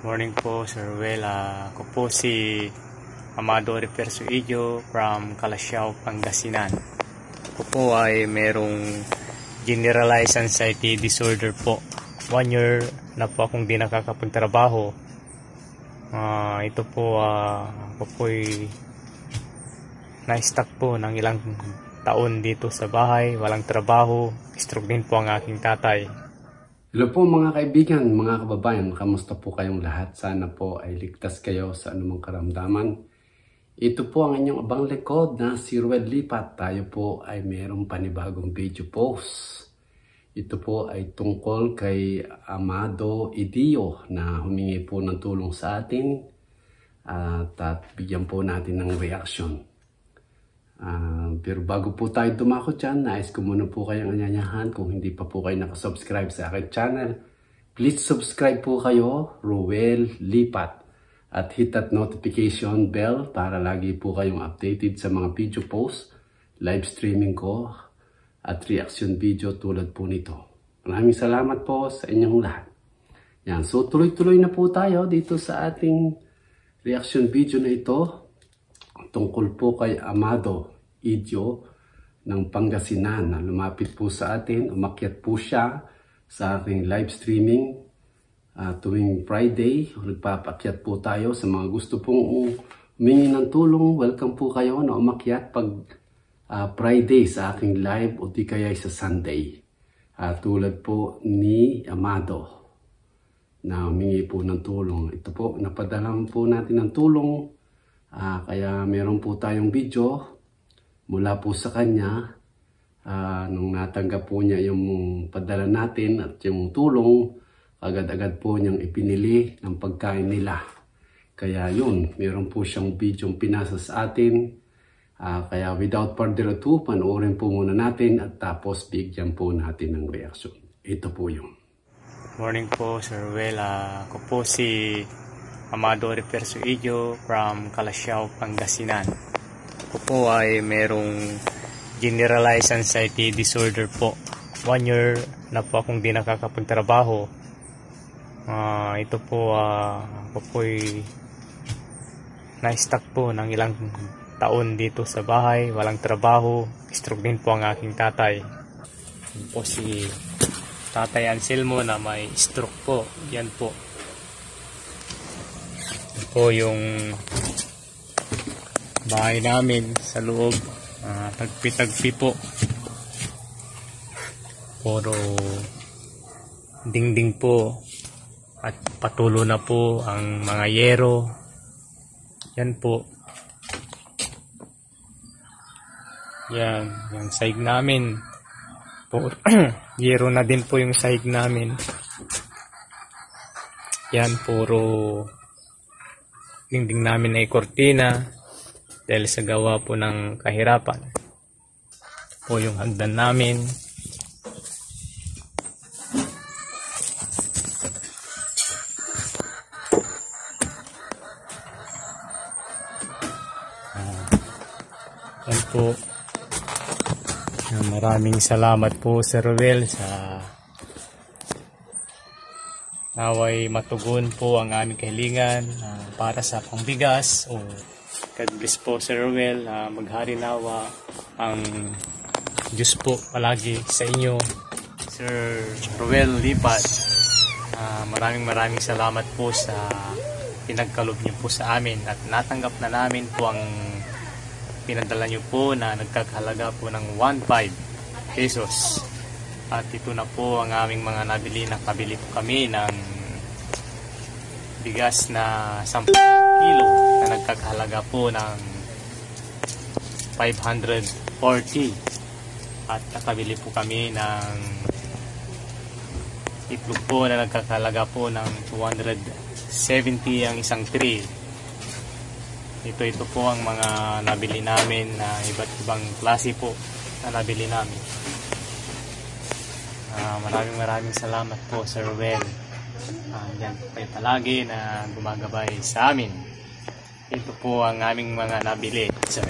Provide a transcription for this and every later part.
Morning po, Sir Ruel. Ako po si Amado Repersuillo from Calasiao, Pangasinan. Ako po ay merong generalized anxiety disorder po. 1 year na po akong di nakakapagtrabaho. Ito po, ako po ay na-stuck po ng ilang taon dito sa bahay, walang trabaho. Stroke din po ang aking tatay. Hello po mga kaibigan, mga kababayan, kamusta po kayong lahat? Sana po ay ligtas kayo sa anumang karamdaman. Ito po ang inyong abang likod na si Ruel Lipat. Tayo po ay mayroong panibagong video post. Ito po ay tungkol kay Amado Idio na humingi po ng tulong sa atin at bigyan po natin ng reaction. Pero bago po tayo dumako dyan, nais ko muna po kayong anyanyahan. Kung hindi pa po kayo nakasubscribe sa aking channel, please subscribe po kayo, Ruel Lipat. At hit that notification bell para lagi po kayong updated sa mga video posts, live streaming ko, at reaction video tulad po nito. Maraming salamat po sa inyong lahat. Yan, so tuloy-tuloy na po tayo dito sa ating reaction video na ito. Tungkol po kay Amado Idio ng Pangasinan na lumapit po sa atin. Umakyat po siya sa ating live streaming tuwing Friday. Nagpapakyat po tayo sa mga gusto pong humingi ng tulong. Welcome po kayo na umakyat pag Friday sa aking live o di kaya sa Sunday. Tulad po ni Amado na humingi po ng tulong. Ito po, napadala po natin ng tulong. Kaya meron po tayong video mula po sa kanya nung natanggap po niya yung padala natin at yung tulong, agad-agad po niyang ipinili ng pagkain nila. Kaya yun, meron po siyang video pinasa sa atin. Kaya without further ado, panoorin po muna natin at tapos bigyan po natin ng reaction. Ito po yung Morning po, Sir Ruel. Ako po si Amado Repersuillo from Calasiao, Pangasinan. Ako po ay merong generalized anxiety disorder po. 1 year na po akong di nakakapagtrabaho. Ito po, ako po ay na-stuck po ng ilang taon dito sa bahay, walang trabaho. Stroke din po ang aking tatay. Ito po si Tatay Anselmo na may stroke po. Yan po. Po yung bahay namin sa loob, tagpi-tagpi po, puro dingding po at patulo na po ang mga yero. Yan po, yan yung sahig namin po. Yero na din po yung sahig namin. Yan, puro dingding namin ay kortina dahil sa gawa po ng kahirapan. Po yung hagdan namin. Yan po. Maraming salamat po, Sir Ruel, sa naway matugon po ang aming kahilingan para sa pangbigas. God bless po, Sir Ruel. Maghari nawa ang Diyos po palagi sa inyo, Sir Ruel Lipat. Maraming salamat po sa pinagkalob niyo po sa amin at natanggap na namin po ang pinadala niyo po na nagkakahalaga po ng 1.5 pesos. At ito na po ang aming mga nabili. Nakabili po kami ng bigas na 10 kilo na nagkakahalaga po ng 540. At nakabili po kami ng itlog po na nagkakahalaga po ng 270 ang isang tray. Ito po ang mga nabili namin na iba't ibang klase po na nabili namin. Maraming salamat po, Sir Ruel. Yan po kayo palagi na gumagabay sa amin. Ito po ang aming mga nabili, sir.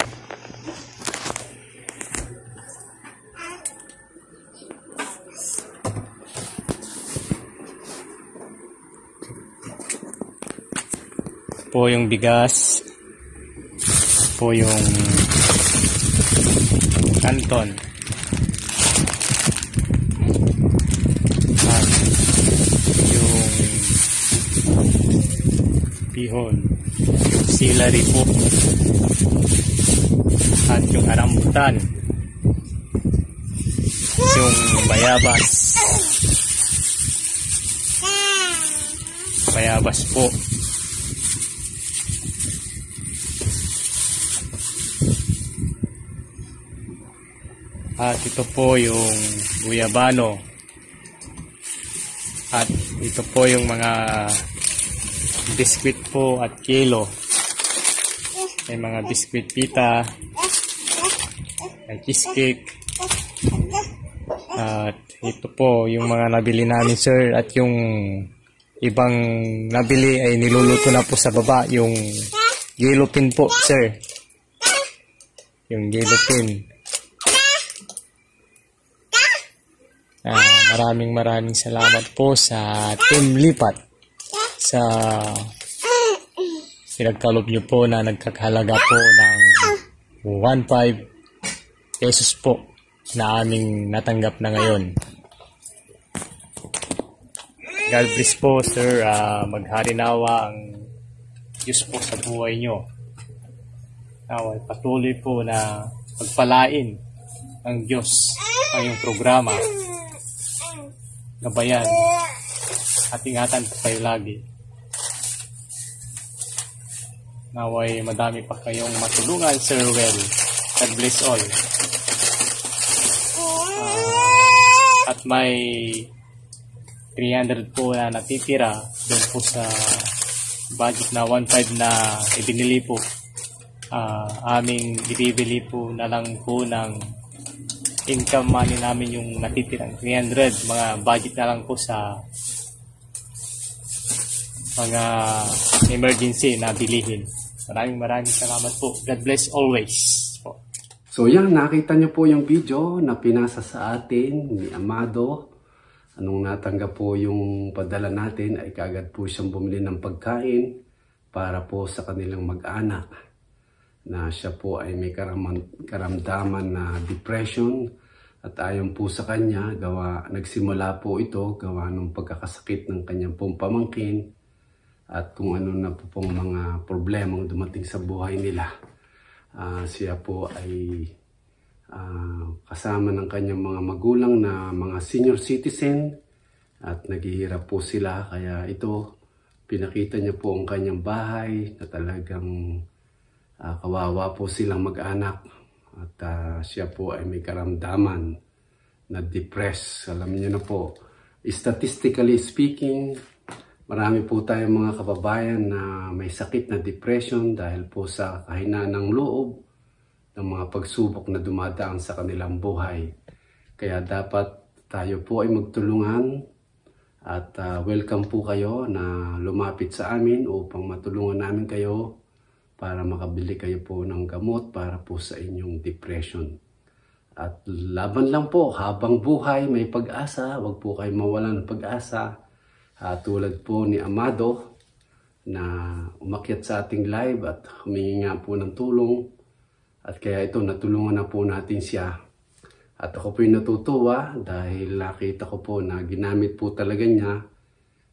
po yung bigas. Ito po yung kanton. At yung bihon. Yung celery po. At yung arambutan. Yung bayabas. Bayabas po. At ito po yung guyabano. At ito po yung mga biskwit po at kilo. May mga biskwit pita. May cheesecake. At ito po yung mga nabili namin, sir. At yung ibang nabili ay niluluto na po sa baba. Yung yellow pin po, sir. Yung yellow pin. Maraming salamat po sa Team Lipat sa pinagkalob nyo po na nagkakahalaga po ng 1.5 pesos po na aming natanggap na ngayon. God bless po, sir. Maghari nawa ang Diyos po sa buhay nyo. Naway patuloy po na pagpalain ng Diyos ang iyong programa. Gabayan at ingatan po kayo lagi. Naway madami pa kayong matulungan, Sir Well. God bless all. At may 300 po na natitira doon po sa budget na 1.5 na ibinili po. Aming ibibili po na lang po ng income money namin yung natitirang 300. Mga budget na lang po sa mga emergency na bilihin. Maraming salamat po. God bless always po. So yan, nakita nyo po yung video na pinasa sa atin ni Amado. Anong natanggap po yung padala natin ay kaagad po siyang bumili ng pagkain para po sa kanilang mag-anak na siya po ay may karamdaman na depression at ayon po sa kanya, nagsimula po ito gawa ng pagkakasakit ng kanyang pong pamangkin at kung ano na po pong mga problemang dumating sa buhay nila. Siya po ay kasama ng kanyang mga magulang na mga senior citizen at naghihirap po sila, kaya ito pinakita niya po ang kanyang bahay na talagang kawawa po silang mag-anak at siya po ay may karamdaman na depressed. Alam niyo na po, statistically speaking, marami po tayong mga kababayan na may sakit na depression dahil po sa kahinaan ng loob ng mga pagsubok na dumadaan sa kanilang buhay. Kaya dapat tayo po ay magtulungan at welcome po kayo na lumapit sa amin upang matulungan namin kayo para makabili kayo po ng gamot para po sa inyong depression. At laban lang po, habang buhay may pag-asa, huwag po kayo mawalan ng pag-asa. Tulad po ni Amado na umakyat sa ating live at humingi nga po ng tulong. At kaya ito, natulungan na po natin siya. At ako po yung natutuwa dahil nakita ko po na ginamit po talaga niya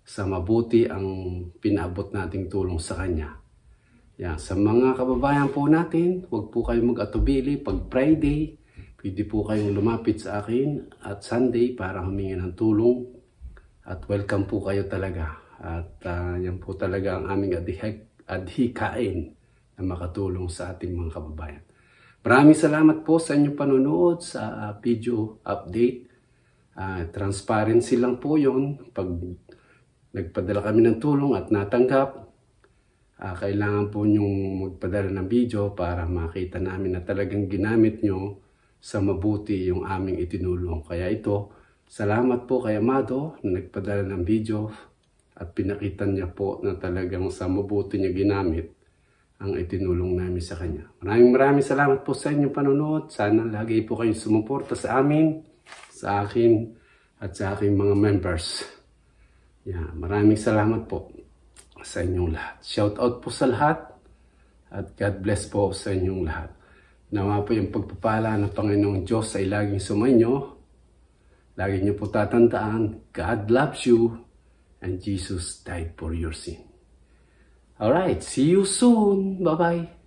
sa mabuti ang pinaabot nating tulong sa kanya. Yan, sa mga kababayan po natin, huwag po kayong mag-atubili. Pag Friday, pwede po kayong lumapit sa akin at Sunday para humingi ng tulong. At welcome po kayo talaga. At yan po talaga ang aming adhikain na makatulong sa ating mga kababayan. Maraming salamat po sa inyong panonood sa video update. Transparency lang po yun. Pag nagpadala kami ng tulong at natanggap, kailangan po nyong magpadala ng video para makita namin na talagang ginamit nyo sa mabuti yung aming itinulong. Kaya ito, salamat po kay Amado na nagpadala ng video at pinakita niya po na talagang sa mabuti niya ginamit ang itinulong namin sa kanya. Maraming salamat po sa inyong panonood. Sana lagi po kayong sumuporta sa amin, sa akin at sa aking mga members. Maraming salamat po. sa inyong lahat. Shout out po sa lahat at God bless po sa inyong lahat. Nawa po yung pagpapala ng Panginoong Diyos ay laging sumainyo. Lagi niyo po tatandaan, God loves you and Jesus died for your sin. Alright, see you soon. Bye-bye.